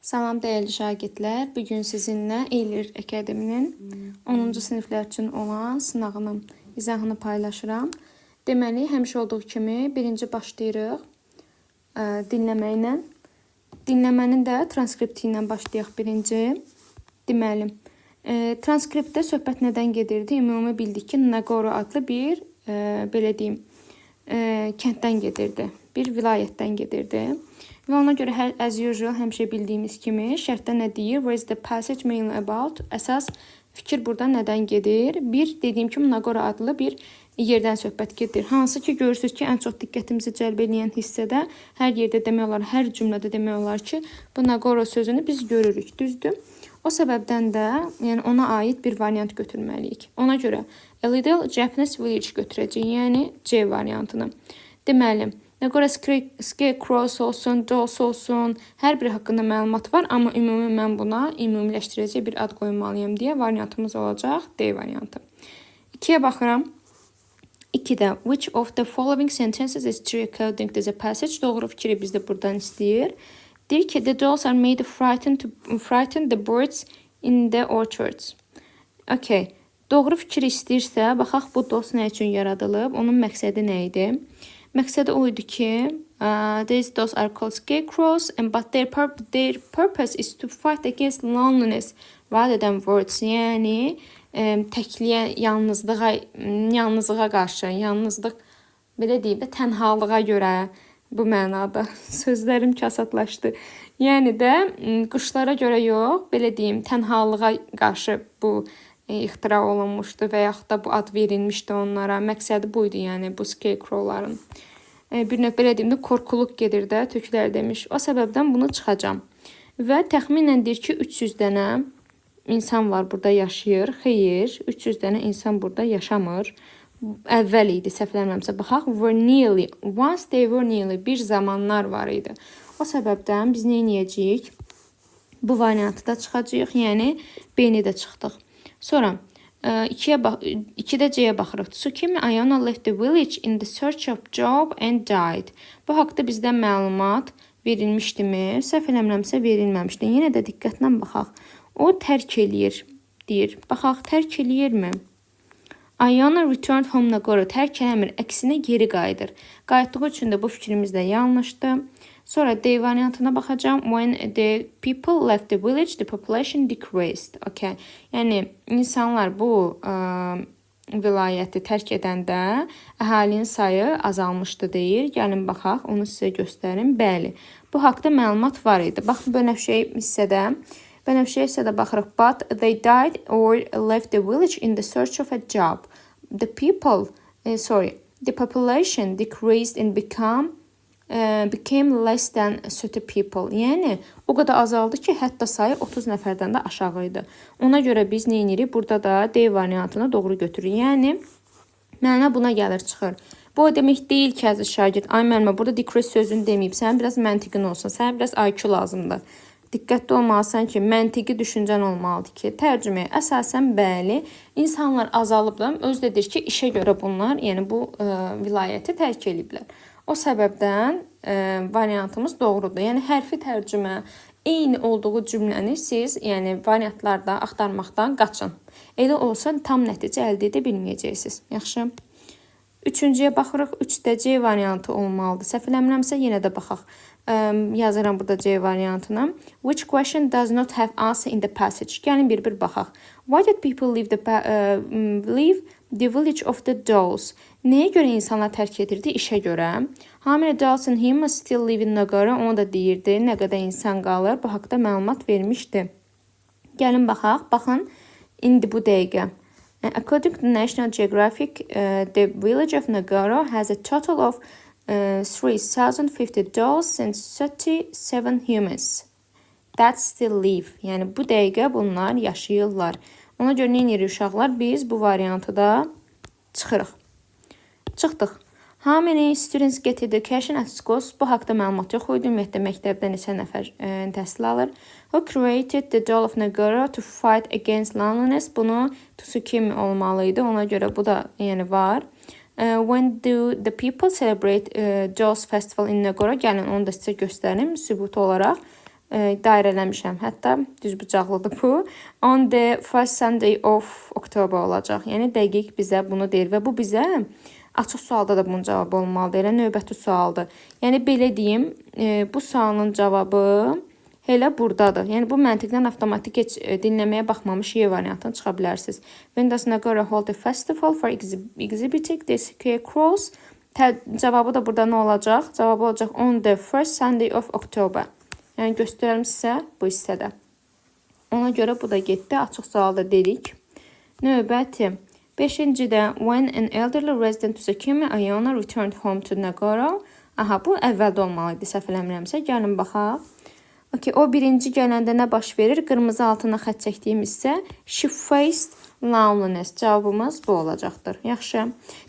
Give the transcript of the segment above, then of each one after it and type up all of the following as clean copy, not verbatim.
Salam dəyərli şagirdlər. Bugün sizinlə Eylül Akademinin 10-cu siniflər üçün olan sınağının izahını paylaşıram. Deməli, həmişə olduğu kimi birinci başlayırıq dinləməklə. Dinləmənin də transkripti ilə başlayaq birinci. Deməli, transkriptdə söhbət nədən gedirdi? Ümumi bildik ki, Nagoro adlı bir, belə deyim, kənddən gedirdi. Bir vilayətdən gedirdi. Və ona görə as usual həmişə bildiyimiz kimi şərtdə nə deyir? Where is the passage mainly about? Əsas fikir burada nədən gedir? Bir, dediyim kimi Nagoro adlı bir yerdən söhbət gedir. Hansı ki, görürsünüz ki, ən çox diqqətimizi cəlb edən hissədə hər yerdə demək olar, hər cümlədə demək olar ki, bu Nagoro sözünü biz görürük, düzdür? O səbəbdən də yəni ona aid bir variant götürməliyik. Ona görə a little Japanese village götürəcəyik, yəni C variantını. Deməli, Nagoro Scarecrow olsun, Dolls olsun, hər biri haqqında məlumat var, amma ümumi mən buna ümumiləşdirəcək bir ad qoymalıyım deyə variantımız olacaq D variantı. 2-yə baxıram. 2-də which of the following sentences is true according to the passage? Doğru fikri bizdə buradan istəyir. Deyir ki, the dolls are made to frighten the birds in the orchards. Okay. Doğru fikir istəyirsə, baxaq bu dolls nə üçün yaradılıb, onun məqsədi nə idi? Məqsədi o idi ki, these dolls are called scarecrows, but their purpose is to fight against loneliness rather than words. Yəni, təkliyə, yalnızlığa qarşı, yalnızlıq, belə deyim də, tənhalığa görə bu mənada. Sözlərim kasatlaşdı. Yəni də, quşlara görə yox, belə deyim, tənhalığa qarşı bu ixtira olunmuşdu və yaxud da bu ad verilmişdi onlara. Məqsədi buydu, yəni bu scarecrowların. Bir növ belə deyim də, korkuluq gedir də, töklər demiş. O səbəbdən bunu çıxacam. Və təxminən deyir ki, 300 dənə insan var burada yaşayır. Xeyr, 300 dənə insan burada yaşamır. Əvvəl idi, səhvlənməmsə. Baxaq, were nearly, once they were nearly, bir zamanlar var idi. O səbəbdən biz nə edəcəyik? Bu variantı da çıxacağıq, yəni B-ni də çıxdıq. Sonra 2-də C-yə baxırıq. Tsukimi Ayano left the village in the search of job and died. Bu haqda bizdən məlumat verilmişdimi? Səhv eləmirəmsə verilməmişdi. Yenə də diqqətlə baxaq. O tərk eləyir, deyir. Baxaq, tərk eləyirmi? Ayano returned home Nagoro. Tərk eləmir, əksinə geri qayıdır. Qayıtdığı üçün də bu fikrimiz də yanlışdır. Sonra D variantına baxacağım. When the people left the village, the population decreased. Okay. Yəni, insanlar bu vilayəti tərk edəndə əhalinin sayı azalmışdı deyir. Gəlin baxaq, onu sizə göstərim. Bəli, bu haqda məlumat var idi. Bax, bənövşəyi hissədə baxırıq. But they died or left the village in the search of a job. The population decreased and became less than 30 people. Yəni, o qədər azaldı ki, hətta sayı 30 nəfərdən də aşağı idi. Ona görə biz nə edirik? Burada da D variantını doğru götürürük. Yəni, mənə buna gəlir, çıxır. Bu demək deyil ki, əziz şagird, ay müəllimə, burada decrease sözünü deməyib. Sən biraz məntiqin olsun, sən biraz IQ lazımdır. Diqqətli olmalısan ki, məntiqi düşüncən olmalıdır ki, tərcüməyə əsasən bəli, insanlar azalıb da, özü də deyir ki, işə görə bunlar, yəni bu vilayəti tərk ediblər. O səbəbdən variantımız doğrudur. Yəni, hərfi tərcümə eyni olduğu cümləni siz variantlarda axtarmaqdan qaçın. Elə olsa tam nəticə əldə edə bilməyəcəksiniz. Yaxşı. 3-cüyə baxırıq. 3-də C variantı olmalıdır. Səhv eləmirəmsə yenə də baxaq. Yazıram burada C variantını. Which question does not have answer in the passage? Gəlin bir baxaq. Why did people leave the village of the dolls? Nəyə görə insanlar tərk edirdi? İşə görə. How many dolls and humans still live in Nagoro? Onu da deyirdi. Nə qədər insan qalır? Bu haqda məlumat vermişdi. Gəlin baxaq. Baxın, indi bu dəqiqə. According to National Geographic, the village of Nagoro has a total of 3,050 dolls and 37 humans that still live. Yəni, bu dəqiqə bunlar yaşayırlar. Ona görə nə edirik uşaqlar? Biz bu variantı da çıxırıq. Çıxdıq. How many students get education at schools? Bu haqda məlumat yox idi. Ümumiyyətlə, məktəbdə neçə nəfər təhsil alır? Who created the doll of Nagoro to fight against loneliness? Bunu Tsukimi olmalıydı. Ona görə bu da var. When do the people celebrate Dolls Festival in Nagoro? Gəlin onu da sizə göstərim sübut olaraq. dairələmişəm. Hətta düzbucaqlıdır bu. On the first Sunday of October olacaq. Yəni dəqiq bizə bunu deyir və bu bizə açıq sualda da bunun cavabı olmalıdır. Elə növbəti sualdır. Yəni belə deyim, bu sualın cavabı elə buradadır. Yəni bu məntiqdən avtomatik heç dinləməyə baxmamış Y variantını çıxa bilərsiniz. When does Nagara hold a festival for exhibiting the scarecrows? Cavabı da burada nə olacaq? Cavabı olacaq on the first Sunday of October. Yəni göstərəm sizə bu hissədə. Ona görə bu da getdi. Açıq sualda dedik. Növbəti. 5-cidə when an elderly resident of Sakimi Ayana returned home to Nagara. Aha, bu əvvəldə olmalıydı, səhv eləmirəmsə. Gəlin baxaq. Okay, o birinci gələndə nə baş verir? Qırmızı altına xətt çəkdiyim hissə she faced loneliness. Cavabımız bu olacaqdır. Yaxşı.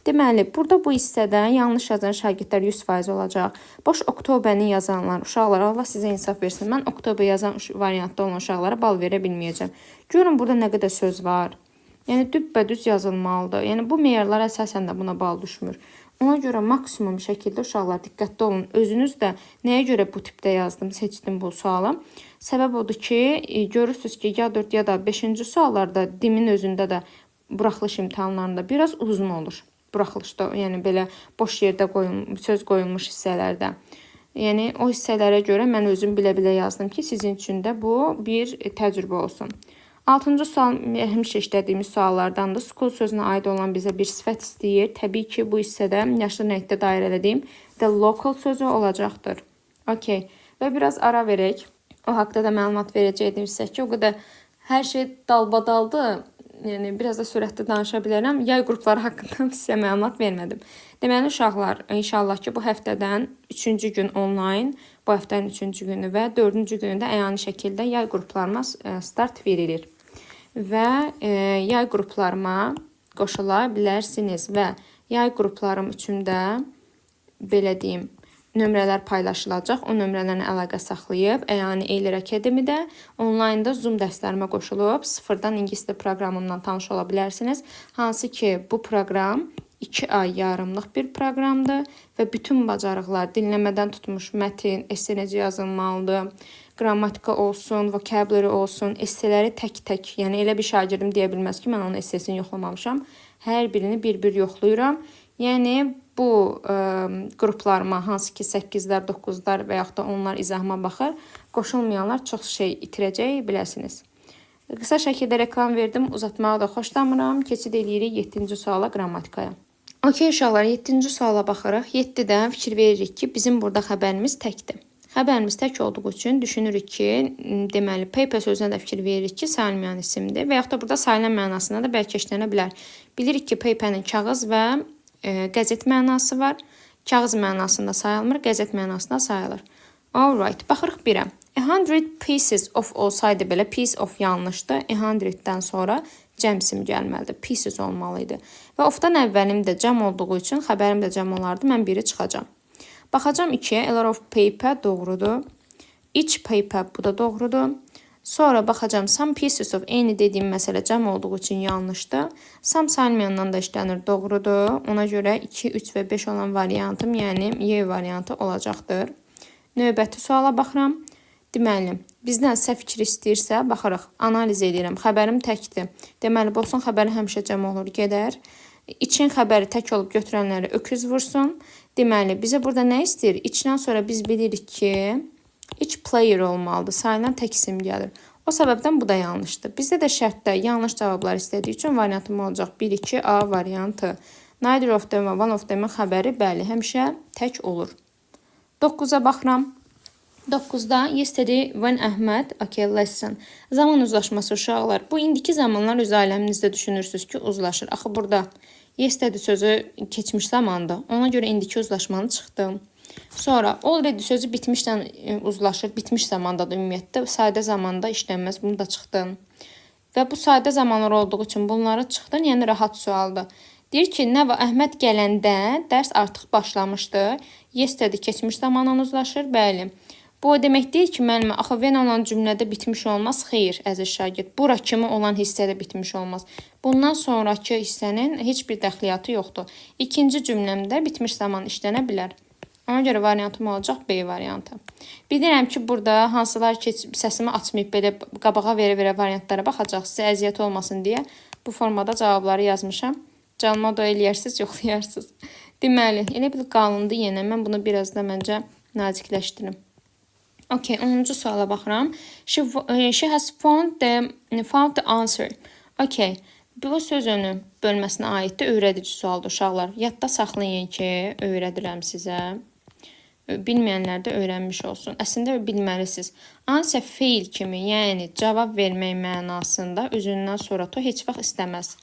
Deməli, burada bu hissədə yanlış yazan şagirdlər 100% olacaq. Boş oktobəni yazanlar, uşaqlar, Allah sizə insaf versin. Mən oktober yazan variantda olan uşaqlara bal verə bilməyəcəm. Görün burada nə qədər söz var. Yəni düppədüz yazılmalıdır. Yəni bu meyarlar əsasən də buna bal düşmür. Ona görə maksimum şəkildə uşaqlar diqqətli olun. Özünüz də nəyə görə bu tipdə yazdım, seçdim bu sualı. Səbəb odur ki, görürsünüz ki, ya 4 ya da 5-ci suallarda dimin özündə də buraxılış imtahanlarında biraz uzun olur. Buraxılışda, yəni belə boş yerdə söz qoyulmuş hissələrdə. Yəni o hissələrə görə mən özüm bilə-bilə yazdım ki, sizin üçün də bu bir təcrübə olsun. 6-cı sual həmişə işlədiyimiz suallardandır. School sözünə aid olan bizə bir sifət istəyir. Təbii ki, bu hissədə yaşlı rəngdə dairələdiyim the local sözü olacaqdır. Okay. Və biraz ara verək. O haqda da məlumat verəcəkdim sizə ki, o qədər hər şey dalbadaldır. Yəni biraz da sürətli danışa bilərəm. Yay qrupları haqqında sizə məlumat vermədim. Deməli uşaqlar, inşallah ki, bu həftədən 3-cü gün onlayn, bu həftənin 3-cü günü və 4-cü günü də əyani şəkildə yay qruplarıma start verilir. Və yay qruplarıma qoşula bilərsiniz və yay qruplarım üçün də belə deyim, nömrələr paylaşılacaq. O nömrələrlə əlaqə saxlayıb əyani Eylir Akademidə onlaynda Zoom dərslərimə qoşulub sıfırdan ingilis dili proqramımdan tanış ola bilərsiniz. Hansı ki, bu proqram 2 ay yarımlıq bir proqramdır və bütün bacarıqlar dinləmədən tutmuş mətin, esse necə yazılmalıdır, qrammatika olsun, vocabulary olsun, esseləri tək-tək, yəni elə bir şagirdim deyə bilməz ki, mən onun essesini yoxlamamışam. Hər birini bir-bir yoxlayıram. Yəni bu qruplarıma, hansı ki 8-lər, 9-lar və yaxud da onlar izahıma baxır, qoşulmayanlar çox şey itirəcək, biləsiniz. Qısa şəkildə reklam verdim, uzatmağı da xoşlamıram. Keçid edirik 7-ci suala, qrammatikaya. Okey uşaqlar, 7-ci suala baxırıq. 7-də fikir veririk ki, bizim burada xəbərimiz təkdir. Xəbərimiz tək olduğu üçün düşünürük ki, deməli, paper sözünə də fikir veririk ki, sayılmayan isimdir və yaxud da burada sayılan mənasına da bəlkə işlənə bilər. Bilirik ki, paper'nin kağız və qəzet mənası var. Kağız mənasında sayılmır, qəzet mənasında sayılır. Alright, baxırıq 1-ə. 100 pieces of olsaydı belə, piece of yanlışdır. 100-dən sonra cəm sim gəlməlidir. Pieces olmalıydı. Və of-dan əvvəlim də cəm olduğu üçün, xəbərim də cəm olardı, mən 1-i çıxacam. Baxacam 2-yə, a lot of paper doğrudur. Each paper, bu da doğrudur. Sonra baxacam some pieces of, eyni dediyim məsələ cəm olduğu üçün yanlışdır. Some sayılmayandan da işlənir, doğrudur. Ona görə 2, 3 və 5 olan variantım, yəni Y variantı olacaqdır. Növbəti suala baxıram. Deməli, bizdən səhv fikir istəyirsə, baxırıq, analiz edirəm. Xəbərim təkdir. Deməli, Bosun xəbəri həmişə cəm olur, gedər. İçin xəbəri tək olub götürənləri öküz vursun. Deməli, bizə burada nə istəyir? İçdən sonra biz bilirik ki, each player olmalıdır. Sayılan tək isim gəlir. O səbəbdən bu da yanlışdır. Bizdə də şərtdə yanlış cavablar istədiyi üçün variantım olacaq 1-2A variantı. Neither of them və one of them-in xəbəri bəli, həmişə tək olur. 9-a baxıram. 9-da yesterday when Ahmed, okay, lesson. Zaman uzlaşması uşaqlar. Bu indiki zamanlar öz aləminizdə düşünürsünüz ki, uzlaşır. Axı burada yesterday sözü keçmiş zamandır. Ona görə indiki uzlaşmanı çıxdım. Sonra already sözü bitmişdən uzlaşır. Bitmiş zamandadır ümumiyyətlə. Sadə zamanda işlənməz. Bunu da çıxdım. Və bu sadə zamanlar olduğu üçün bunları çıxdın. Yəni rahat sualdır. Deyir ki, nə var? Əhməd gələndə dərs artıq başlamışdı. Yesterday keçmiş zamanla uzlaşır. Bəli. Bu o demək deyil ki, müəllimə, axı when olan cümlədə bitmiş olmaz. Xeyr, əziz şagird. Bura kimi olan hissədə bitmiş olmaz. Bundan sonraki hissənin heç bir dəxliyyatı yoxdur. İkinci cümləmdə bitmiş zaman işlənə bilər. Ona görə variantım olacaq B variantı. Bilirəm ki, burada hansılar ki, səsimi açmayıb belə qabağa verə-verə variantlara baxacaq. Sizə əziyyət olmasın deyə bu formada cavabları yazmışam. Canıma da eləyərsiniz, yoxlayarsınız. Deməli, elə bil qalındı yenə. Mən bunu biraz da məncə nazikləşdirim. Okay, 10-cu suala baxıram. She has found the answer. Okay, bu sözünün bölməsinə aiddir, öyrədici sualdır uşaqlar. Yadda saxlayın ki, öyrədirəm sizə. Bilməyənlər də öyrənmiş olsun. Əslində bilməlisiniz. Answer feil kimi, yəni cavab vermək mənasında özündən sonra to heç vaxt istəməz.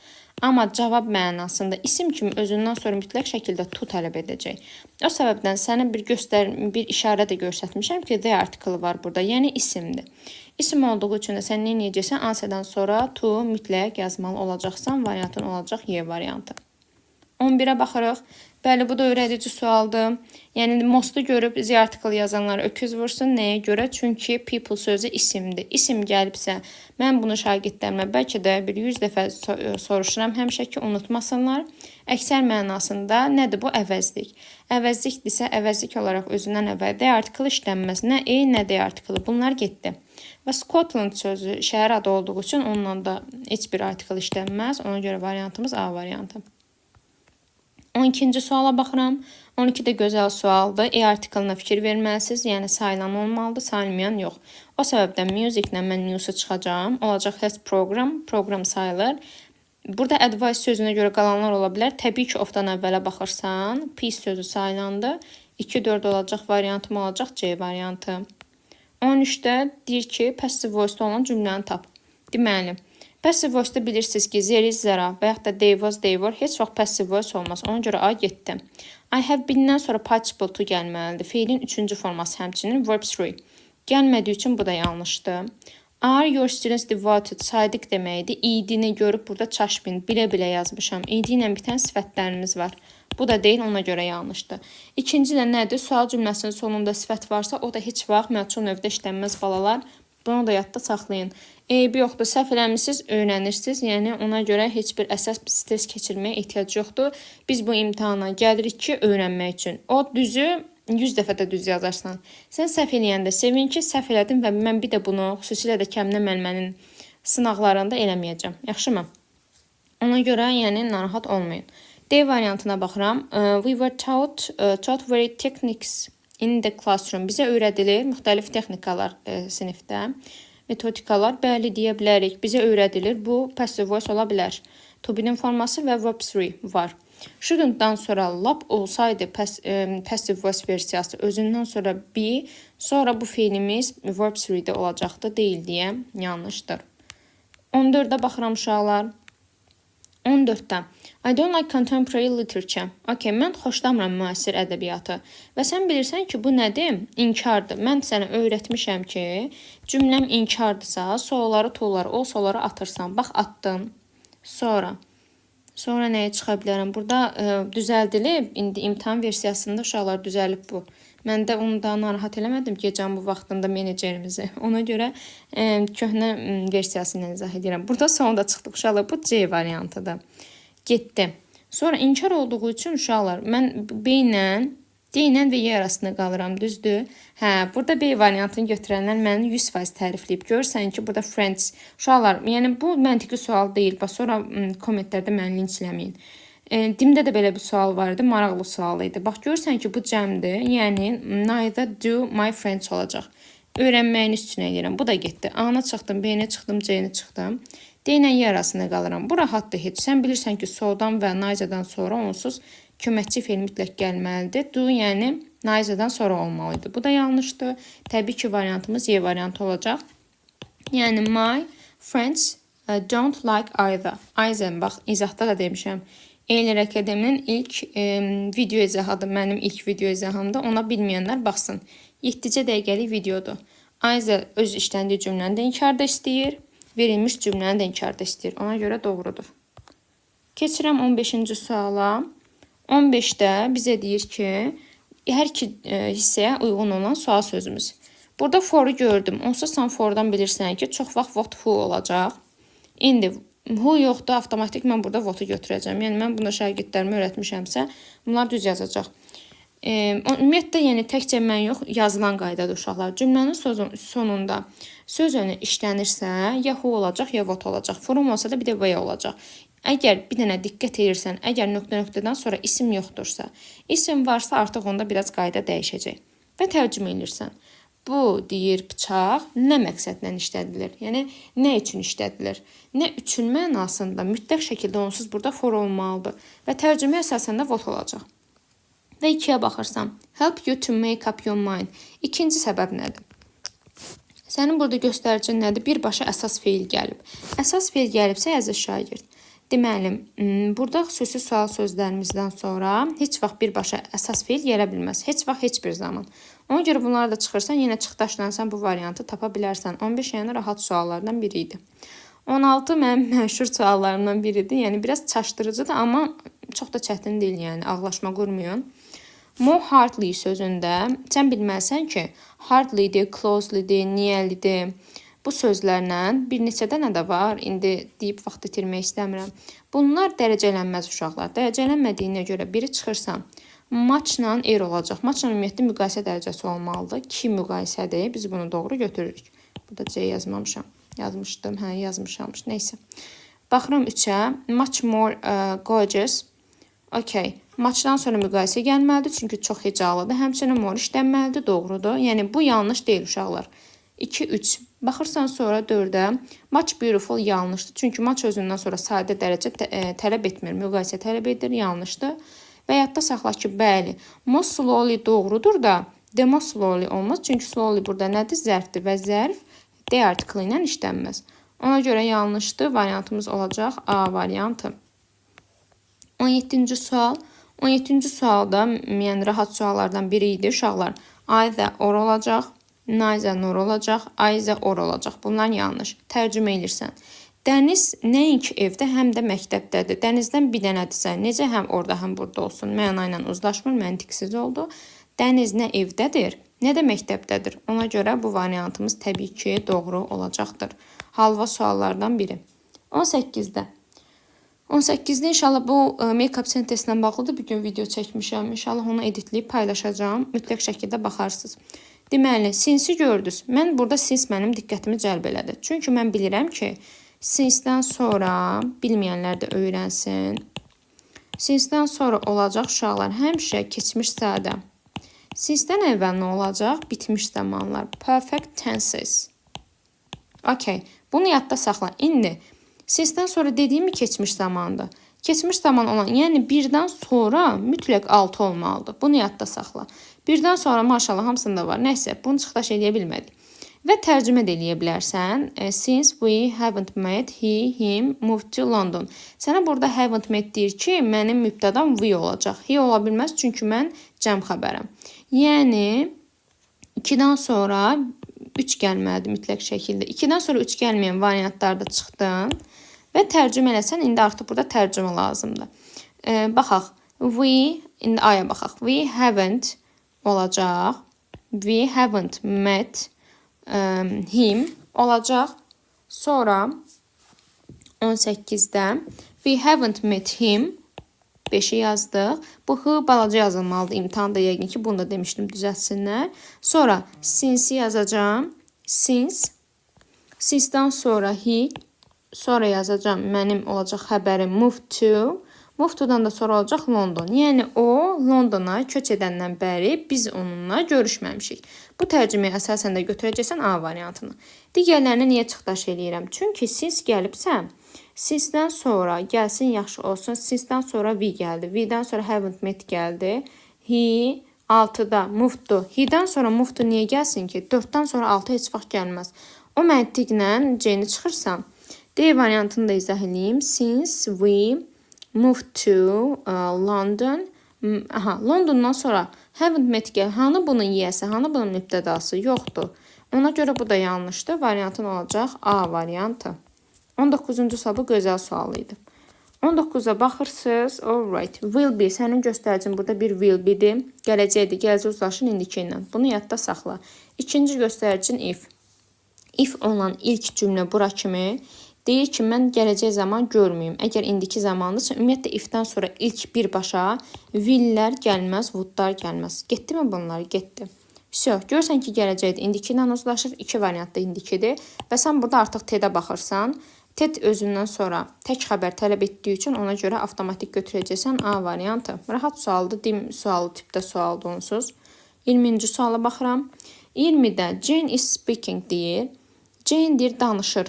Amma cavab mənasında isim kimi özündən sonra mütləq şəkildə to tələb edəcək. O səbəbdən sənə bir işarə də göstərmişəm ki, the article var burada, yəni isimdir. İsim olduğu üçün də sən nə edəcəksən? Answerdən sonra to mütləq yazmalı olacaqsan, variantın olacaq Y variantı. 11-ə baxırıq. Bəli, bu da öyrədici sualdır. Yəni, most'u görüb Z article yazanlar öküz vursun. Nəyə görə? Çünki people sözü isimdir. İsim gəlibsə, mən bunu şagirdlərimə bəlkə də bir 100 dəfə soruşuram. Həmişə ki, unutmasınlar. Əksər mənasında nədir bu? Əvəzlik. Əvəzlikdirsə, əvəzlik olaraq özündən əvvəl D article işlənməz. Nə E, nə D article. Bunlar getdi. Və Scotland sözü şəhər adı olduğu üçün onunla da heç bir article işlənməz. Ona görə variantımız A variantı. 12-ci suala baxıram. 12 də gözəl sualdır. E artiklına fikir verməlisiniz. Yəni sayılan olmalıdır, sayılmayan yox. O səbəbdən musiclə mən news'u çıxacağam. Olacaq has program sayılır. Burada advice sözünə görə qalanlar ola bilər. Təbii ki, ofdan əvvələ baxırsan. Piece sözü sayılandı. 2-4 olacaq, variantım olacaq C variantı. 13-də deyir ki, passive voice olan cümləni tap. Deməli, passive voice-da bilirsiniz ki, there is, there are və yaxud da they was, they were heç vaxt passive voice olmaz. Ona görə A getdi. I have been-dən sonra participle to gəlməlidir. Feilin 3-cü forması həmçinin verb 3. Gəlmədiyi üçün bu da yanlışdır. Are your students devoted? Sadiq deməkdir. İdini görüb burada çaşbin, bilə-bilə yazmışam. İdi ilə bitən sifətlərimiz var. Bu da deyil, ona görə yanlışdır. İkinci də nədir? Sual cümləsinin sonunda sifət varsa, o da heç vaxt məchul növdə işlənməz balalar. Bunu da yadda saxlayın. Eybi yoxdur, səhv eləmişsiniz, öyrənirsiniz. Yəni, ona görə heç bir əsas stres keçirməyə ehtiyac yoxdur. Biz bu imtihana gəlirik ki, öyrənmək üçün. O düzü 100 dəfə də düz yazarsan. Sən səhv eləyəndə sevin ki, səhv elədin və mən bir də bunu xüsusilə də Kəminə müəllimənin sınaqlarında eləməyəcəm. Yaxşımı? Ona görə, yəni, narahat olmayın. D variantına baxıram. We were taught very techniques in the classroom. Bizə öyrədilir müxtəlif texnikalar sinifdə. Metodikalar, bəli deyə bilərik. Bizə öyrədilir. Bu passive voice ola bilər. To be-nin forması və verb 3 var. Shouldn't-dan sonra lap olsaydı passive voice versiyası özündən sonra be, sonra bu feilimiz verb 3-də olacaqdı, deyil deyə yanlışdır. 14-də baxıram uşaqlar. 14-də. I don't like contemporary literature. Okay, mən xoşlamıram müasir ədəbiyyatı. Və sən bilirsən ki, bu nədir? İnkardır. Mən sənə öyrətmişəm ki, cümləm inkardırsa, so'ları, to'ları, o so'ları atırsan. Bax, attım. Sonra nəyə çıxa bilərəm? Burada düzəldilib, indi imtahan versiyasında uşaqlar düzəlib bu. Mən də onu da narahat eləmədim gecən bu vaxtında menecerimizi. Ona görə köhnə versiyasını izah edirəm. Burada sonunda çıxdıq uşaqlar. Bu C variantıdır. Getdi. Sonra inkar olduğu üçün uşaqlar, mən D ilə və Y arasında qalıram, düzdür? Hə, burada B variantını götürənlər məni 100% tərifləyib. Görürsən ki, burada friends. Uşaqlar, yəni bu məntiqi sual deyil. Bax, sonra kommentlərdə məni linçləməyin. Dimdə də belə bir sual var idi, maraqlı sual idi. Bax, görürsən ki, bu cəmdir. Yəni, neither do my friends olacaq. Öyrənməyini üstünə edirəm. Bu da getdi. A-na çıxdım, B-nə çıxdım, C-nə çıxdım. D ilə Y arasında qalıram. Bu rahatdır heç. Sən bilirsən ki, so-dan və neither-dan sonra onsuz köməkçi feil mütləq gəlməlidir. Do, yəni neither-dan sonra olmalıydı. Bu da yanlışdır. Təbii ki, variantımız Y variantı olacaq. Yəni, my friends don't like either. Ayzən, bax, izahda da demişəm. Eylər Akademinin ilk video izahadır. Mənim ilk video izahımda. Ona bilməyənlər baxsın. 7-cə dəqiqəlik videodur. Ayzə öz işləndiyi cümləni də inkarda istəyir. Verilmiş cümləni də inkarda istəyir. Ona görə doğrudur. Keçirəm 15-ci suala. 15-də bizə deyir ki, hər iki hissəyə uyğun olan sual sözümüz. Burada for'u gördüm. Onsuz sən for'dan bilirsən ki, çox vaxt what who olacaq. İndi who yoxdur, avtomatik mən burada what'u götürəcəm. Yəni mən buna şagirdlərimə öyrətmişəmsə, bunlar düz yazacaq. Ümumiyyətlə, yəni təkcə mən yox, yazılan qaydadır uşaqlar. Cümlənin sonunda söz önü işlənirsə, ya who olacaq, ya what olacaq. From olsa da bir də where olacaq. Əgər bir dənə diqqət edirsən, əgər nöqtədən sonra isim yoxdursa, isim varsa artıq onda biraz qayda dəyişəcək. Və tərcümə edirsən. Bu deyir bıçaq nə məqsədlə işlədilir? Yəni nə üçün işlədilir? Nə üçün mənasında mütləq şəkildə onsuz burada for olmalıdır və tərcümə əsasən də what olacaq. Və 2-yə baxırsan, help you to make up your mind. İkinci səbəb nədir? Sənin burada göstəricin nədir? Birbaşa əsas feil gəlib. Əsas feil gəlibsə əziz şagird. Deməli, burada xüsusi sual sözlərimizdən sonra heç vaxt birbaşa əsas feil gələ bilməz. Heç vaxt, heç bir zaman. Ona görə bunları da çıxırsan, yenə çıxdaşlansan bu variantı tapa bilərsən. 15 yəni rahat suallardan biri idi. 16 mənim məşhur suallarımdan biridir. Yəni biraz çaşdırıcıdır, amma çox da çətin deyil, yəni ağlaşma qurmayın. More hardly sözündə sən bilməlisən ki, hardly-dir, closely-dir, nearly-dir. Bu sözlərlə bir neçə dənə də var. İndi deyib vaxt itirmək istəmirəm. Bunlar dərəcələnməz uşaqlar. Dərəcələnmədiyinə görə biri çıxırsan, matchla er olacaq. Matchla ümumiyyətlə müqayisə dərəcəsi olmalıdır. 2 müqayisədir. Biz bunu doğru götürürük. Burada C yazmamışam. Yazmışdım. Hə, yazmışamış. Neysə. Baxıram 3-ə. Much more gorgeous. Okay. Matchdan sonra müqayisə gəlməlidir. Çünki çox hecalıdır. Həmçinin more işlənməlidir. Doğrudur. Yəni bu yanlış deyil uşaqlar. 2-3. Baxırsan sonra 4-ə. Much beautiful yanlışdır. Çünki much özündən sonra sadə dərəcə tələb etmir. Müqayisə tələb edir. Yanlışdır. Və yadda saxla ki, bəli, more slowly doğrudur da, the more slowly olmaz. Çünki slowly burada nədir? Zərfdir və zərf D artiklı ilə işlənməz. Ona görə yanlışdır. Variantımız olacaq A variantı. 17-ci sual. 17-ci sualda, yəni rahat suallardan biri idi uşaqlar. Either or olacaq. Neither nor olacaq, either or olacaq. Bunlar yanlış. Tərcümə edirsən. Dəniz nəinki evdə, həm də məktəbdədir. Dənizdən bir dənədirsə, necə həm orada, həm burada olsun? Məna ilə uzlaşmır, məntiqsiz oldu. Dəniz nə evdədir, nə də məktəbdədir. Ona görə bu variantımız təbii ki, doğru olacaqdır. Halva suallardan biri. 18-də. 18-də inşallah bu make-up sentenslə bağlıdır. Bir gün video çəkmişəm. İnşallah onu editləyib paylaşacağım. Mütləq şəkildə baxarsınız. Deməli, sinsi gördünüz. Mən burada sins mənim diqqətimi cəlb elədi. Çünki mən bilirəm ki, sinsdən sonra bilməyənlər də öyrənsin. Sinsdən sonra olacaq uşaqlar həmişə keçmiş sədə. Sinsdən əvvəl nə olacaq? Bitmiş zamanlar. Perfect tenses. Okay, bunu yadda saxla. İndi sinsdən sonra dediyimi keçmiş zamandır. Keçmiş zaman olan, yəni birdən sonra mütləq 6 olmalıdır. Bunu yadda saxla. Birdən sonra maşallah hamısında var. Nəysə, bunu çıxdaş eləyə bilmədik. Və tərcümə də eləyə bilərsən. Since we haven't met, he, him moved to London. Sənə burada haven't met deyir ki, mənim mübtədam we olacaq. He ola bilməz, çünki mən cəm xəbərəm. Yəni, 2-dən sonra 3 gəlməlidir mütləq şəkildə. 2-dən sonra 3 gəlməyən variantlarda çıxdın. Və tərcümə eləsən, indi artıq burada tərcümə lazımdır. Baxaq, we, indi aya baxaq. We haven't olacaq. We haven't met him olacaq. Sonra 18-də we haven't met him 5-i yazdıq. Bu hı balaca yazılmalıdır. İmtahanda yəqin ki, bunu da demişdim, düzəltsinlər. Sonra since yazacağım. Since. Since'dan sonra he. Sonra yazacağım, mənim olacaq xəbərim move to. Move to'dan da sonra olacaq London. Yəni o Londona köç edəndən bəri biz onunla görüşməmişik. Bu tərcüməyə əsasən də götürəcəksən A variantını. Digərlərini niyə çıxdaş eləyirəm? Çünki since gəlibsə, since-dən sonra gəlsin yaxşı olsun. Since-dən sonra we gəldi. We-dən sonra haven't met gəldi. He 6-da moved to. He-dən sonra moved to niyə gəlsin ki? 4-dən sonra 6 heç vaxt gəlməz. O məntiqlə C-ni çıxırsan. D variantını da izah edeyim. Since we moved to London. Londondan sonra haven't met gəl. Hanı bunun yiyəsi, hanı bunun mübtədası yoxdur. Ona görə bu da yanlışdır. Variantın olacaq A variantı. 19-cu sual bu gözəl sualıydı. 19-a baxırsınız. Alright. Will be. Sənin göstəricin burada bir will be-dir. Gələcəkdir. Gələcək uzlaşın indiki ilə. Bunu yadda saxla. İkinci göstəricin if. If olan ilk cümlə bura kimi Deyir ki, mən gələcək zaman görməyim. Əgər indiki zamandırsa, ümumiyyətlə if-dən sonra ilk birbaşa willlər gəlməz, would-lar gəlməz. Getdimi bunlar? Getdi. Всё, görürsən ki, gələcəkdir. İndiki ilə uzlaşır. İki variantda indikidir. Və sən burada artıq TED-ə baxırsan. TED özündən sonra tək xəbər tələb etdiyi üçün ona görə avtomatik götürəcəksən A variantı. Rahat sualdır, dim sualı tipdə sualdır onsuz. 20-ci suala baxıram. 20-də Jane is speaking deyir. Jane deyir danışır.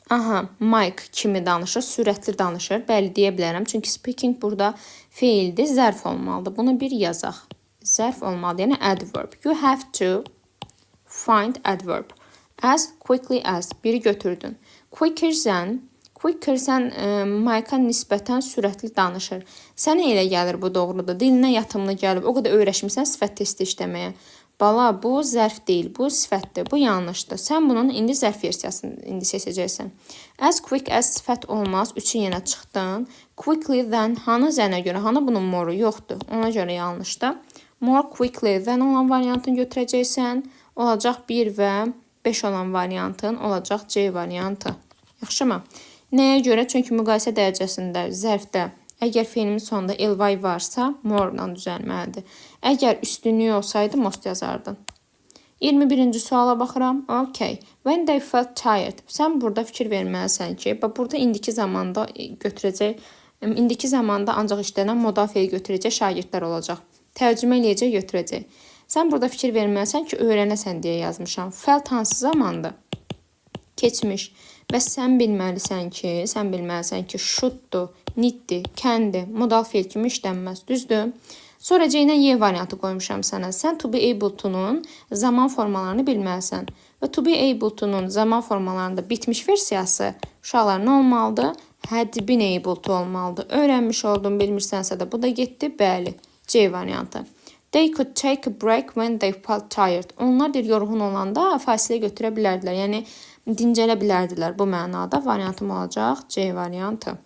Aha, Mike kimi danışır, sürətli danışır. Bəli, deyə bilərəm. Çünki speaking burada feildir, zərf olmalıdır. Bunu bir yazaq. Zərf olmalıdır, yəni adverb. You have to find adverb. As quickly as. Biri götürdün. Quicker sən Mike'a nisbətən sürətli danışır. Sənə elə gəlir bu doğrudur. Dilinə yatımlı gəlib. O qədər öyrəşmirsən sifət testi işləməyə. Bala, bu zərf deyil, bu sifətdir, bu yanlışdır. Sən bunun indi zərf versiyasını indi seçəcəksən. As quick as sifət olmaz. 3-ü yenə çıxdın. Quickly than hanı zənə görə? Hanı bunun moru yoxdur. Ona görə yanlışdır. More quickly than olan variantını götürəcəksən. Olacaq 1 və 5 olan variantın olacaq C variantı. Yaxşımı? Nəyə görə? Çünki müqayisə dərəcəsində zərfdə əgər feilimin sonunda ly varsa more-la düzəlməlidir. Əgər üstünlüyü olsaydı most yazardın. 21-ci suala baxıram. Okay. When they felt tired. Sən burada fikir verməlisən ki, burada indiki zamanda götürəcək, indiki zamanda ancaq işlənən modal feil götürəcək şagirdlər olacaq. Tərcümə eləyəcək, götürəcək. Sən burada fikir verməlisən ki, öyrənəsən deyə yazmışam. Felt hansı zamandır? Keçmiş. Və sən bilməlisən ki, should-dur, need-dir, can-dir, modal feil kimi işlənməz. Düzdür? Sonra C-lə Y variantı qoymuşam sənə. Sən to be able to-nun zaman formalarını bilməlisən. Və to be able to-nun zaman formalarında bitmiş versiyası uşaqlar nə olmalıdır? Had been able to olmalıdır. Öyrənmiş oldun, bilmirsənsə də bu da getdi. Bəli, C variantı. They could take a break when they felt tired. Onlar deyir, yorğun olanda fasilə götürə bilərdilər. Yəni, dincələ bilərdilər bu mənada. Variantım olacaq C variantı.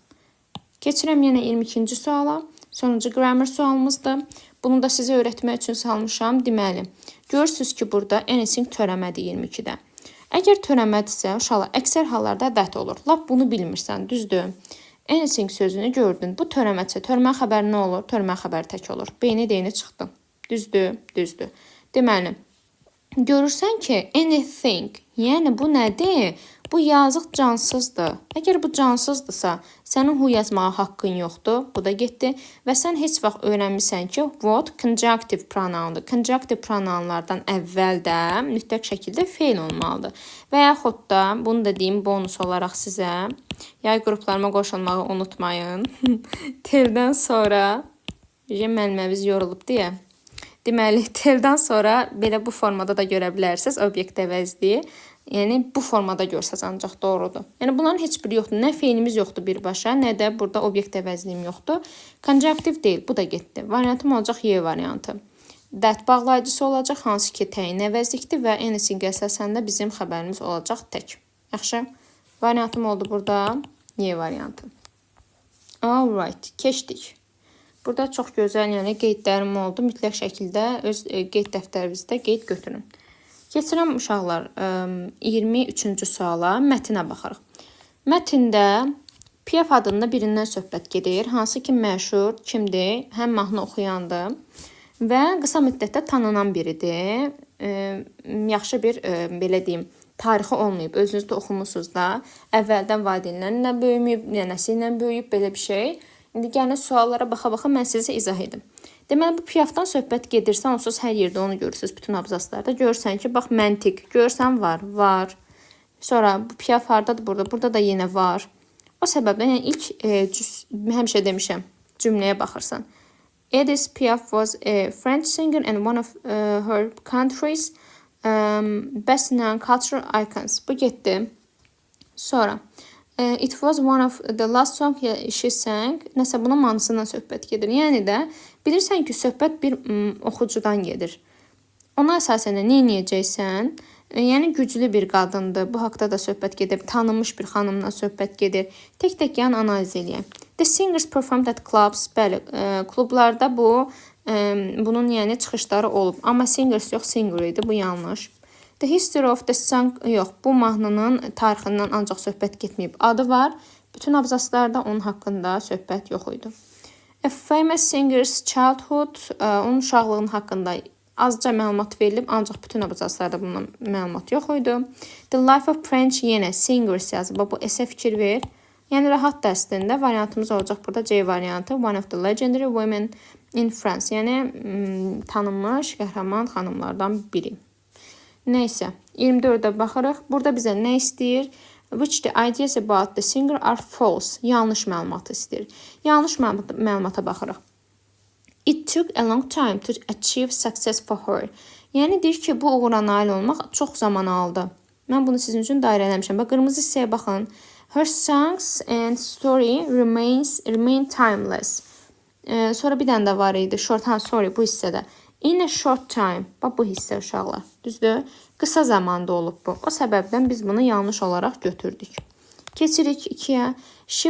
Keçirəm yenə 22-ci suala. Sonuncu grammar sualımızdır. Bunu da sizə öyrətmək üçün salmışam. Deməli, görürsünüz ki, burada anything törəmədir 22-də. Əgər törəmədirsə, uşaqlar, əksər hallarda that olur. Lap bunu bilmirsən, düzdür? Anything sözünü gördün. Bu törəmədirsə, törəmə xəbəri nə olur? Törəmə xəbəri tək olur. Beyni çıxdı. Düzdür, düzdür. Deməli, görürsən ki, anything, yəni bu nədir? Bu yazıq cansızdır. Əgər bu cansızdırsa, sənin hu yazmağa haqqın yoxdur. Bu da getdi. Və sən heç vaxt öyrənmirsən ki, what conjunctive pronoundur. Conjunctive pronounlardan əvvəl də mütləq şəkildə feil olmalıdır. Və yaxud da, bunu da deyim bonus olaraq sizə, yay qruplarıma qoşulmağı unutmayın. Teldən sonra, müəlliməmiz yorulub deyə. Deməli, teldən sonra belə bu formada da görə bilərsiniz, obyekt əvəzliyi. Yəni, bu formada görsəz ancaq doğrudur. Yəni, bunların heç biri yoxdur. Nə feilimiz yoxdur birbaşa, nə də burada obyekt əvəzliyim yoxdur. Conjunctive deyil, bu da getdi. Variantım olacaq Y variantı. That bağlayıcısı olacaq, hansı ki təyin əvəzlikdir və anything əsasən bizim xəbərimiz olacaq tək. Yaxşı, variantım oldu burada Y variantı. Alright, keçdik. Burada çox gözəl, yəni qeydlərim oldu. Mütləq şəkildə öz qeyd dəftərinizdə qeyd götürün. Keçirəm uşaqlar 23-cü suala, mətinə baxırıq. Mətində Piaf adında birindən söhbət gedir. Hansı ki məşhur kimdir? Həm mahnı oxuyandır və qısa müddətdə tanınan biridir. Yaxşı bir, belə deyim, tarixi olmayıb. Özünüz də oxumusunuz da. Əvvəldən valideynlərlə böyüməyib, nənəsi ilə böyüyüb, belə bir şey. İndi gəlin suallara baxa-baxa mən sizə izah edim. Deməli, bu Piafdan söhbət gedirsə, onsuz hər yerdə onu görürsünüz, bütün abzaslarda. Görürsən ki, bax, məntiq. Görürsən, var. Sonra, bu Piaf hardadır burada? Burada da yenə var. O səbəbdən, yəni ilk, həmişə demişəm, cümləyə baxırsan. Edith Piaf was a French singer and one of her country's best known cultural icons. Bu getdi. Sonra, it was one of the last song she sang. Nəsə bunun manısından söhbət gedir. Yəni də bilirsən ki, söhbət bir oxucudan gedir. Ona əsasən nə edəcəksən? Yəni güclü bir qadındır. Bu haqda da söhbət gedir. Tanınmış bir xanımla söhbət gedir. Tək-tək yan analiz eləyək. The singers performed at clubs. Bəli, klublarda bunun yəni çıxışları olub. Amma singers yox, singer idi. Bu yanlış. The history of the song, yox, bu mahnının tarixindən ancaq söhbət getməyib. Adı var. Bütün abzaslarda onun haqqında söhbət yox idi. A famous singer's childhood, onun uşaqlığının haqqında azca məlumat verilib, ancaq bütün abzaslarda bundan məlumat yox idi. The life of French, yenə singers yazıb. Bu esə fikir ver. Yəni rahat dəstində variantımız olacaq burada C variantı. One of the legendary women in France. Yəni tanınmış qəhrəman xanımlardan biri. Nəysə, 24-də baxırıq. Burada bizə nə istəyir? Which the ideas about the singer are false. Yanlış məlumatı istəyir. Yanlış məlumata baxırıq. It took a long time to achieve success for her. Yəni deyir ki, bu uğura nail olmaq çox zaman aldı. Mən bunu sizin üçün dairə eləmişəm. Bax, qırmızı hissəyə baxın. Her songs and story remain timeless. Sonra bir dənə də var idi. Sorry, bu hissədə. In a short time. Bax, bu hissə uşaqlar. Düzdür? Qısa zamanda olub bu. O səbəbdən biz bunu yanlış olaraq götürdük. Keçirik 2-yə. She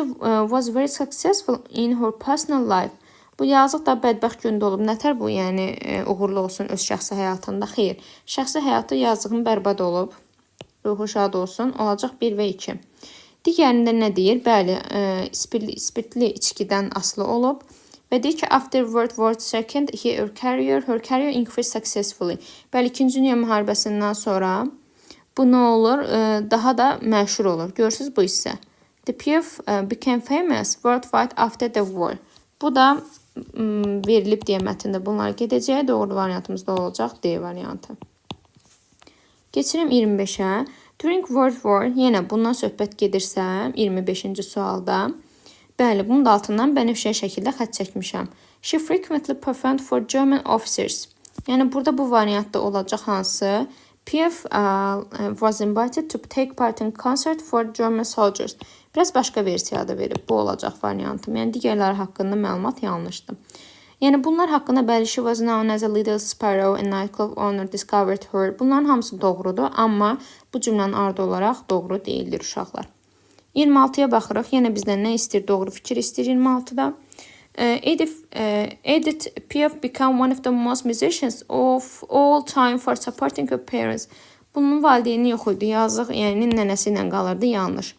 was very successful in her personal life. Bu yazıq da bədbəxt gündə olub. Nətər bu? Yəni uğurlu olsun öz şəxsi həyatında? Xeyr. Şəxsi həyatı yazığın bərbad olub. Ruhu şad olsun. Olacaq 1 və 2. Digərində nə deyir? Bəli, spirtli içkidən asılı olub. Və deyir ki, after World War II, her career increased successfully. Bəli, 2-ci Dünya müharibəsindən sonra bu nə olur? Daha da məşhur olur. Görürsünüz bu hissə. The Piaf became famous worldwide after the war. Bu da verilib deyə mətndə bunlar gedəcək. Doğru variantımız da olacaq D variantı. Keçirim 25-ə. During World War, yenə bundan söhbət gedirsə, 25-ci sualda. Bəli, bunun da altından bənövşəyə şəkildə xətt çəkmişəm. She frequently performed for German officers. Yəni, burada bu variantda olacaq hansı? Piaf was invited to take part in concert for German soldiers. Biraz başqa versiyada verib. Bu olacaq variantım. Yəni, digərləri haqqında məlumat yanlışdır. Yəni, bunlar haqqında bəli, she was known as a little sparrow, a nightclub owner discovered her. Bunların hamısı doğrudur, amma bu cümlənin ardı olaraq doğru deyildir uşaqlar. 26-ya baxırıq. Yenə bizdən nə istəyir? Doğru fikir istəyir 26-da. Edith Piaf became one of the most musicians of all time for supporting her parents. Bunun valideyni yox idi. Yazıq, yəni nənəsi ilə qalırdı, yanlış.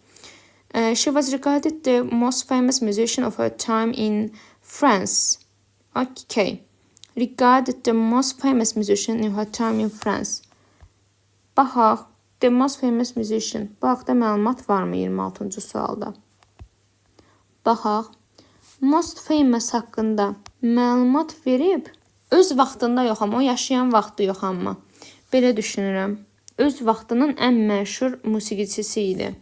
She was regarded the most famous musician of her time in France. Okay. Regarded the most famous musician in her time in France. Baxaq. The most famous musician. Bu haqda məlumat varmı 26-cı sualda? Baxaq. Most famous haqqında məlumat verib. Öz vaxtında yox, amma o yaşayan vaxtı yox, amma. Belə düşünürəm. Öz vaxtının ən məşhur musiqiçisi idi.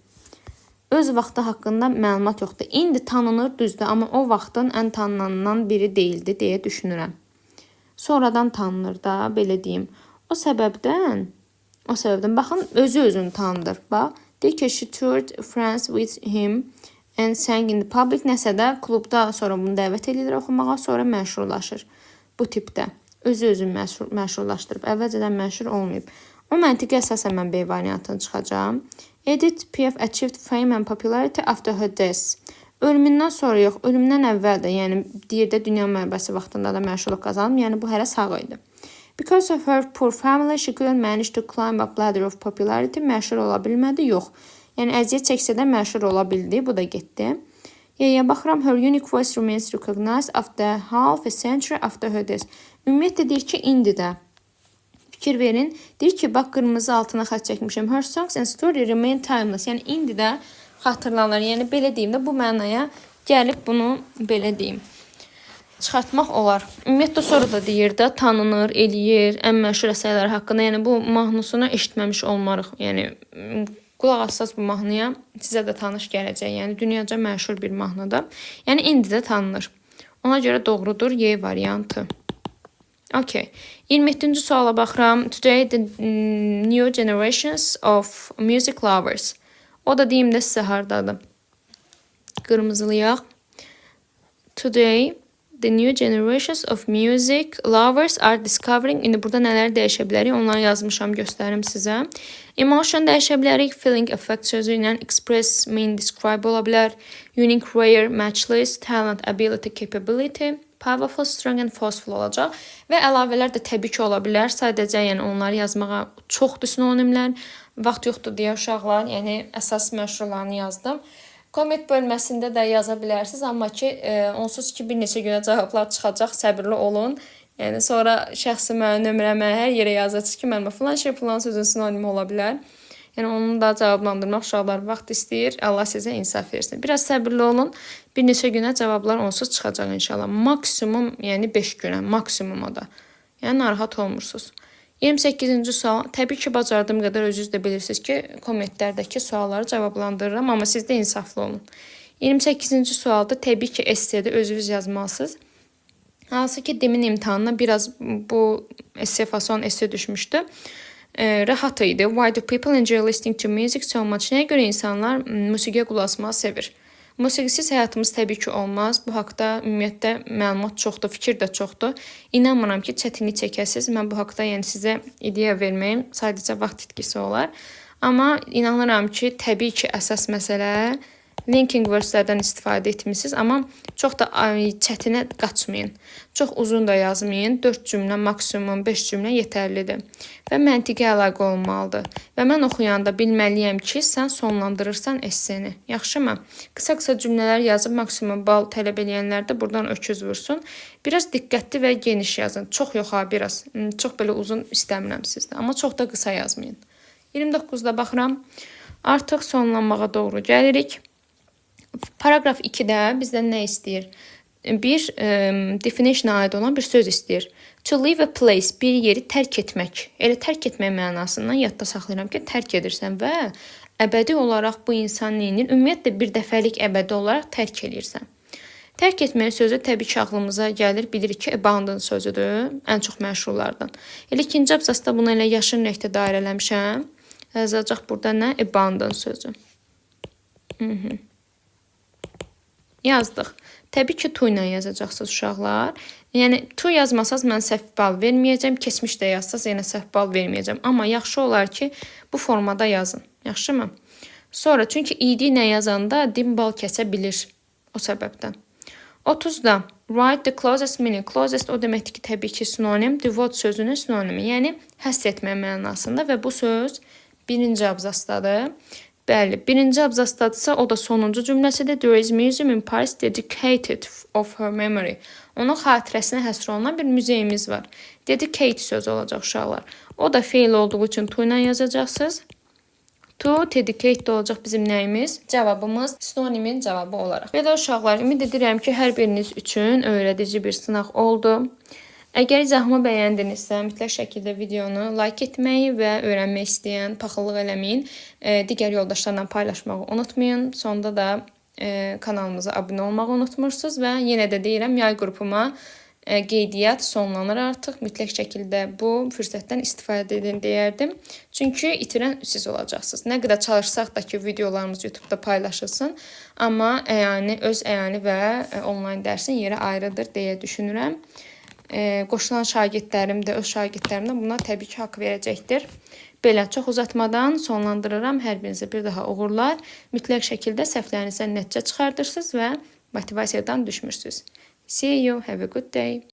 Öz vaxtı haqqında məlumat yoxdur. İndi tanınır, düzdür, amma o vaxtın ən tanınanından biri deyildi deyə düşünürəm. Sonradan tanınır da, belə deyim. O səbəbdən, baxın, özünü tanıdır. Bax, deyir ki, she toured France with him and sang in the public. Nəsə də klubda sonra bunu dəvət edir oxumağa, sonra məşhurlaşır. Bu tipdə. Özünü məşhurlaşdırıb. Əvvəlcədən məşhur olmayıb. O məntiqə əsasən mən B variantını çıxacağım. Edith Piaf achieved fame and popularity after her death. Ölümündən sonra yox, ölümdən əvvəl də, yəni deyir də dünya müharibəsi vaxtında da məşhurluq qazanıb, yəni bu hələ sağ idi. Because of her poor family, she couldn't manage to climb up ladder of popularity. Məşhur ola bilmədi, yox. Yəni əziyyət çəksə də məşhur ola bildi, bu da getdi. Yaya baxıram, her unique voice remains recognized after half a century after her death. Ümumiyyətlə deyir ki, indi də. Fikir verin. Deyir ki, bax, qırmızı altına xətt çəkmişəm. Her songs and story remain timeless. Yəni indi də xatırlanır. Yəni belə deyim də bu mənaya gəlib bunu belə deyim. Çıxartmaq olar. Ümumiyyətlə sonra da deyir də tanınır, eləyir, ən məşhur əsərləri haqqında. Yəni bu mahnısını eşitməmiş olmarıq. Yəni qulaq assaz bu mahnıya sizə də tanış gələcək. Yəni dünyaca məşhur bir mahnıdır. Yəni indi də tanınır. Ona görə doğrudur Y variantı. Okay. 27-ci suala baxıram. Today the new generations of music lovers. O da deyim də sizə hardadır. Qırmızılıyaq. Today the new generations of music lovers are discovering. İndi burada nələr dəyişə bilərik? Onları yazmışam, göstərim sizə. Emotion dəyişə bilərik. Feeling, affect sözü ilə express, mean, describe ola bilər. Unique, rare, matchless, talent, ability, capability, Powerful, strong and forceful olacaq. Və əlavələr də təbii ki, ola bilər. Sadəcə yəni onları yazmağa çoxdur sinonimlər. Vaxt yoxdur deyə uşaqlar, yəni əsas məşhurlarını yazdım. Komment bölməsində də yaza bilərsiniz, amma ki, onsuz ki, bir neçə günə cavablar çıxacaq, səbirli olun. Yəni sonra şəxsimə, nömrəmə, hər yerə yazacaq ki, mənim filan şey, filan sözün sinonimi ola bilər. Yəni onu da cavablandırmaq uşaqlar vaxt istəyir. Allah sizə insaf versin. Biraz səbirli olun. Bir neçə günə cavablar onsuz çıxacaq inşallah. Maksimum, yəni 5 günə, maksimum o da. Yəni narahat olmursunuz. 28-ci sual. Təbii ki, bacardığım qədər özünüz də bilirsiniz ki, kommentlərdəki sualları cavablandırıram, amma siz də insaflı olun. 28-ci sualda təbii ki, essedə özünüz yazmalısınız. Hansı ki, demin imtahanına biraz bu esse fason esse düşmüşdü. Rahat idi. Why do people enjoy listening to music so much? Nəyə görə insanlar musiqiyə qulaq asmağı sevir? Musiqisiz həyatımız təbii ki olmaz. Bu haqda ümumiyyətlə məlumat çoxdur, fikir də çoxdur. İnanmıram ki, çətinlik çəkəsiz. Mən bu haqda yəni sizə ideya verməyim. Sadəcə vaxt itkisi olar. Amma inanıram ki, təbii ki, əsas məsələ linking wordslərdən istifadə etmişsiniz, amma çox da çətinə qaçmayın. Çox uzun da yazmayın. 4 cümlə, maksimum 5 cümlə yetərlidir. Və məntiqi əlaqə olmalıdır. Və mən oxuyanda bilməliyəm ki, sən sonlandırırsan esseni. Yaxşımı? Qısa-qısa cümlələr yazıb maksimum bal tələb edənlər də buradan öküz vursun. Biraz diqqətli və geniş yazın. Çox yox ha, biraz. Çox belə uzun istəmirəm sizdə. Amma çox da qısa yazmayın. 29-da baxıram. Artıq sonlanmağa doğru gəlirik. Paragraf 2-də bizdən nə istəyir? Bir definition'a aid olan bir söz istəyir. To leave a place, bir yeri tərk etmək. Elə tərk etmək mənasından yadda saxlayıram ki, tərk edirsən və əbədi olaraq bu insan neyinir? Ümumiyyətlə bir dəfəlik əbədi olaraq tərk edirsən. Tərk etmək sözü təbii ki, ağlımıza gəlir. Bilirik ki, abandon sözüdür. Ən çox məşhurlardan. Elə ikinci abzasda bunu elə yaşın rəngdə dairələmişəm. Yazacaq burada nə? Abandon sözü. Yazdıq. Təbii ki, to ilə yazacaqsınız uşaqlar. Yəni, to yazmasaz mən səhv bal verməyəcəm. Keçmiş də yazsaz yenə səhv bal verməyəcəm. Amma yaxşı olar ki, bu formada yazın. Yaxşımı? Sonra, çünki id ilə yazanda dim bal kəsə bilir. O səbəbdən. 30-da write the closest meaning. Closest o deməkdir ki, təbii ki, sinonim. Devote sözünün sinonimi. Yəni, həsr etmək mənasında və bu söz birinci abzasdadır. Bəli, birinci abzasdadırsa o da sonuncu cümləsidir. There is museum in Paris dedicated of her memory. Onun xatirəsinə həsr olunan bir muzeyimiz var. Dedicate sözü olacaq uşaqlar. O da feil olduğu üçün to ilə yazacaqsınız. To, dedicate də olacaq bizim nəyimiz? Cavabımız sinonimin cavabı olaraq. Belə uşaqlar, ümid edirəm ki, hər biriniz üçün öyrədici bir sınaq oldu. Əgər izahımı bəyəndinizsə, mütləq şəkildə videonu like etməyi və öyrənmək istəyən, paxıllıq eləməyin, digər yoldaşlarla paylaşmağı unutmayın. Sonda da kanalımıza abunə olmağı unutmursunuz və yenə də deyirəm, yay qrupuma qeydiyyat sonlanır artıq. Mütləq şəkildə bu fürsətdən istifadə edin deyərdim. Çünki itirən siz olacaqsınız. Nə qədər çalışsaq da ki, videolarımız YouTube'da paylaşılsın, amma öz əyani və onlayn dərsin yeri ayrıdır deyə düşünürəm. Qoşulan şagirdlərim də öz şagirdlərimdən buna təbii ki, haqq verəcəkdir. Belə, çox uzatmadan sonlandırıram. Hər birinizə bir daha uğurlar. Mütləq şəkildə səhvlərinizdən nəticə çıxardırsınız və motivasiyadan düşmürsünüz. See you, have a good day.